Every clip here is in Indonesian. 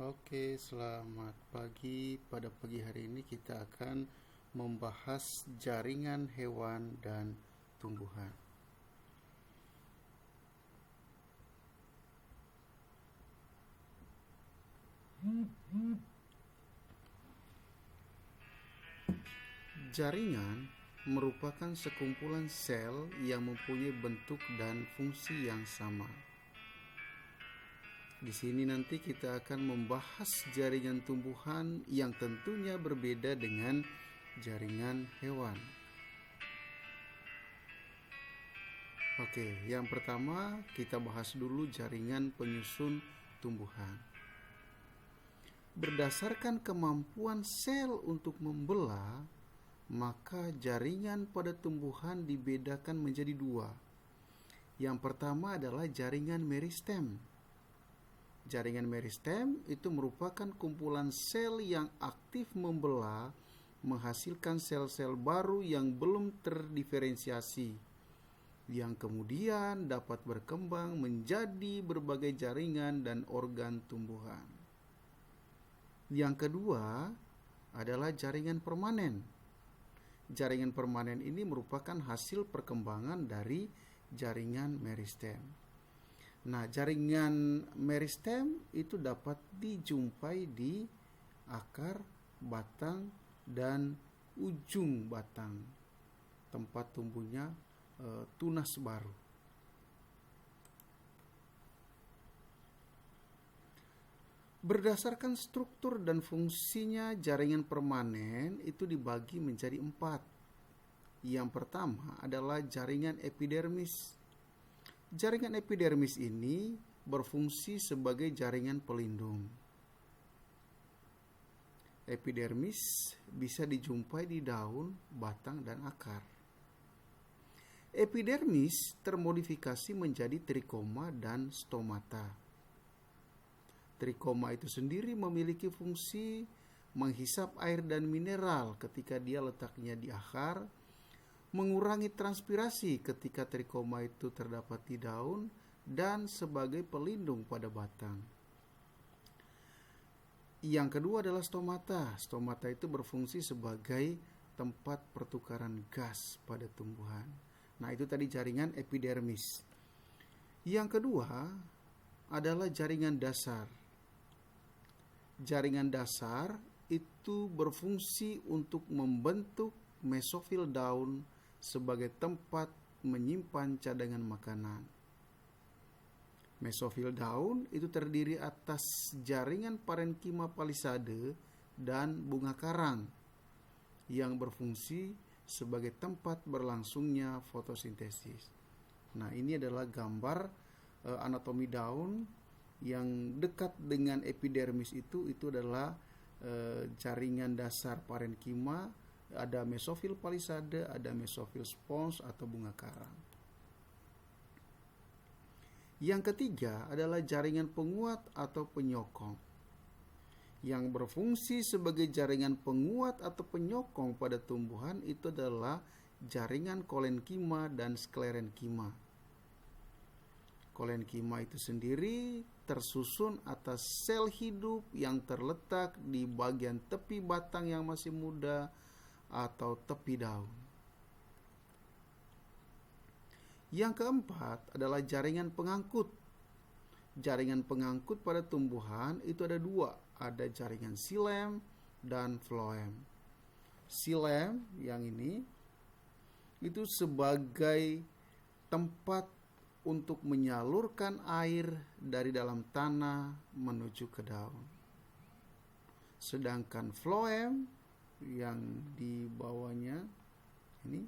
Oke, selamat pagi. Pada pagi hari ini kita akan membahas jaringan hewan dan tumbuhan. Jaringan merupakan sekumpulan sel yang mempunyai bentuk dan fungsi yang sama. Di sini nanti kita akan membahas jaringan tumbuhan yang tentunya berbeda dengan jaringan hewan. Oke, yang pertama kita bahas dulu jaringan penyusun tumbuhan. Berdasarkan kemampuan sel untuk membelah, maka jaringan pada tumbuhan dibedakan menjadi dua. Yang pertama adalah jaringan meristem. Jaringan meristem itu merupakan kumpulan sel yang aktif membelah, menghasilkan sel-sel baru yang belum terdiferensiasi, yang kemudian dapat berkembang menjadi berbagai jaringan dan organ tumbuhan. Yang kedua adalah jaringan permanen. Jaringan permanen ini merupakan hasil perkembangan dari jaringan meristem. Nah, jaringan meristem itu dapat dijumpai di akar, batang, dan ujung batang, tempat tumbuhnya tunas baru. Berdasarkan struktur dan fungsinya, jaringan permanen itu dibagi menjadi 4. Yang pertama adalah jaringan epidermis. Jaringan epidermis ini berfungsi sebagai jaringan pelindung. Epidermis bisa dijumpai di daun, batang, dan akar. Epidermis termodifikasi menjadi trikoma dan stomata. Trikoma itu sendiri memiliki fungsi menghisap air dan mineral ketika dia letaknya di akar, mengurangi transpirasi ketika trikoma itu terdapat di daun, dan sebagai pelindung pada batang. Yang kedua adalah stomata. Stomata itu berfungsi sebagai tempat pertukaran gas pada tumbuhan. Nah, itu tadi jaringan epidermis. Yang kedua adalah jaringan dasar. Jaringan dasar itu berfungsi untuk membentuk mesofil daun sebagai tempat menyimpan cadangan makanan. Mesofil daun itu terdiri atas jaringan parenkima palisade dan bunga karang yang berfungsi sebagai tempat berlangsungnya fotosintesis. Nah, ini adalah gambar anatomi daun yang dekat dengan epidermis itu adalah jaringan dasar parenkima. Ada mesofil palisade, ada mesofil spons atau bunga karang. Yang ketiga adalah jaringan penguat atau penyokong. Yang berfungsi sebagai jaringan penguat atau penyokong pada tumbuhan itu adalah jaringan kolenkima dan sklerenkima. Kolenkima itu sendiri tersusun atas sel hidup yang terletak di bagian tepi batang yang masih muda atau tepi daun. Yang keempat adalah jaringan pengangkut. Jaringan pengangkut pada tumbuhan itu ada dua, ada jaringan xilem dan phloem. Xilem yang ini itu sebagai tempat untuk menyalurkan air dari dalam tanah menuju ke daun. Sedangkan phloem yang di bawahnya ini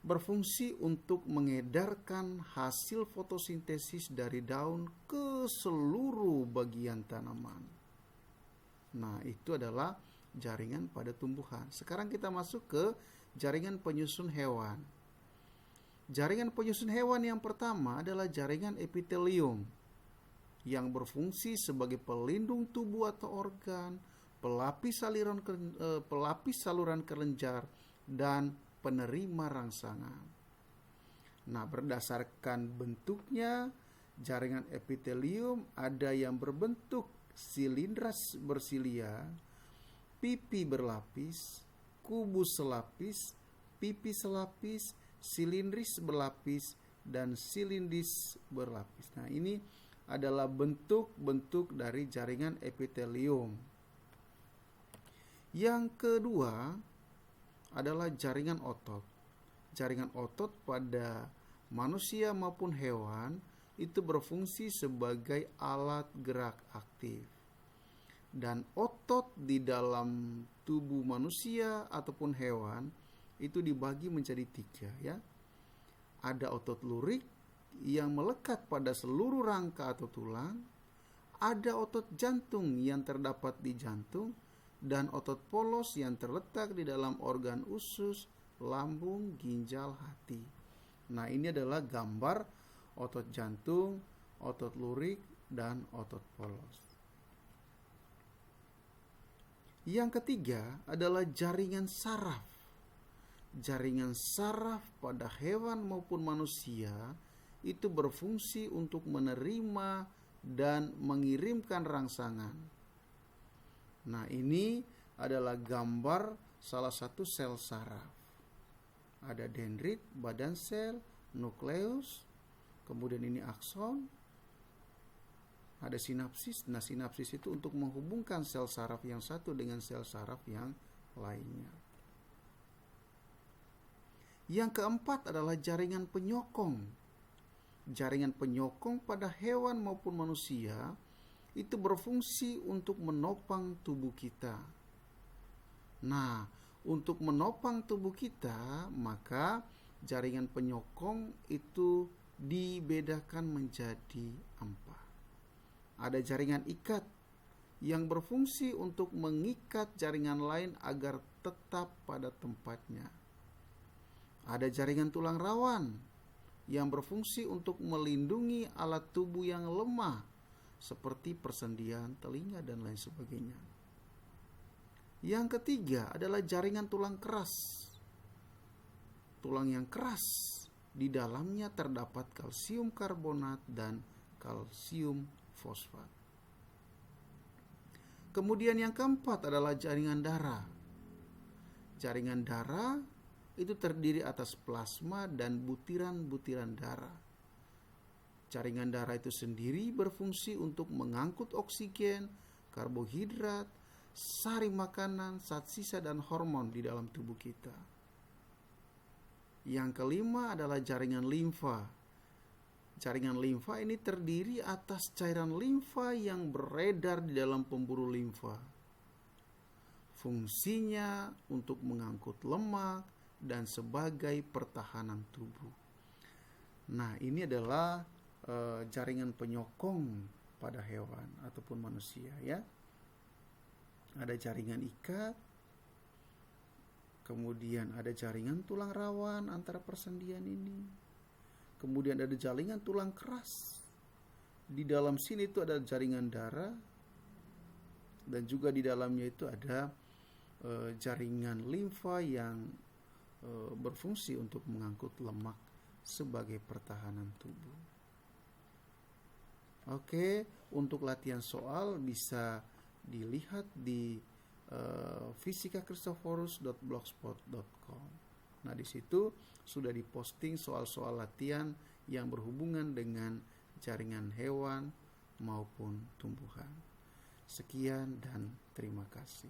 berfungsi untuk mengedarkan hasil fotosintesis dari daun ke seluruh bagian tanaman. Nah, itu adalah jaringan pada tumbuhan. Sekarang kita masuk ke jaringan penyusun hewan. Jaringan penyusun hewan yang pertama adalah jaringan epitelium yang berfungsi sebagai pelindung tubuh atau organ, pelapis saluran kelenjar, dan penerima rangsangan. Nah, berdasarkan bentuknya, Jaringan epitelium ada yang berbentuk silindras bersilia, pipi berlapis, kubus selapis, pipi selapis, silindris berlapis, dan silindris berlapis. Nah, ini adalah bentuk-bentuk dari jaringan epitelium. Yang kedua adalah jaringan otot. Jaringan otot pada manusia maupun hewan itu berfungsi sebagai alat gerak aktif. Dan otot di dalam tubuh manusia ataupun hewan itu dibagi menjadi 3 ya. Ada otot lurik yang melekat pada seluruh rangka atau tulang, ada otot jantung yang terdapat di jantung, dan otot polos yang terletak di dalam organ usus, lambung, ginjal, hati. Nah, ini adalah gambar otot jantung, otot lurik, dan otot polos. Yang ketiga adalah jaringan saraf. Jaringan saraf pada hewan maupun manusia itu berfungsi untuk menerima dan mengirimkan rangsangan. Nah, ini adalah gambar salah satu sel saraf. Ada dendrit, badan sel, nukleus, kemudian ini akson, ada sinapsis. Nah, sinapsis itu untuk menghubungkan sel saraf yang satu dengan sel saraf yang lainnya. Yang keempat adalah jaringan penyokong. Jaringan penyokong pada hewan maupun manusia itu berfungsi untuk menopang tubuh kita. Nah, untuk menopang tubuh kita, maka jaringan penyokong itu dibedakan menjadi 4. Ada jaringan ikat yang berfungsi untuk mengikat jaringan lain agar tetap pada tempatnya. Ada jaringan tulang rawan yang berfungsi untuk melindungi alat tubuh yang lemah seperti persendian, telinga, dan lain sebagainya. Yang ketiga adalah jaringan tulang keras. Tulang yang keras, di dalamnya terdapat kalsium karbonat dan kalsium fosfat. Kemudian yang keempat adalah jaringan darah. Jaringan darah itu terdiri atas plasma dan butiran-butiran darah. Jaringan darah itu sendiri berfungsi untuk mengangkut oksigen, karbohidrat, sari makanan, zat sisa, dan hormon di dalam tubuh kita. Yang kelima adalah jaringan limfa. Jaringan limfa ini terdiri atas cairan limfa yang beredar di dalam pembuluh limfa. Fungsinya untuk mengangkut lemak dan sebagai pertahanan tubuh. Nah, ini adalah jaringan penyokong pada hewan ataupun manusia ya. Ada jaringan ikat, kemudian ada jaringan tulang rawan antara persendian ini, kemudian ada jaringan tulang keras. Di dalam sini itu ada jaringan darah, dan juga di dalamnya itu ada jaringan limfa yang berfungsi untuk mengangkut lemak sebagai pertahanan tubuh. Oke, untuk latihan soal bisa dilihat di fisikacristoforus.blogspot.com. Nah, di situ sudah diposting soal-soal latihan yang berhubungan dengan jaringan hewan maupun tumbuhan. Sekian dan terima kasih.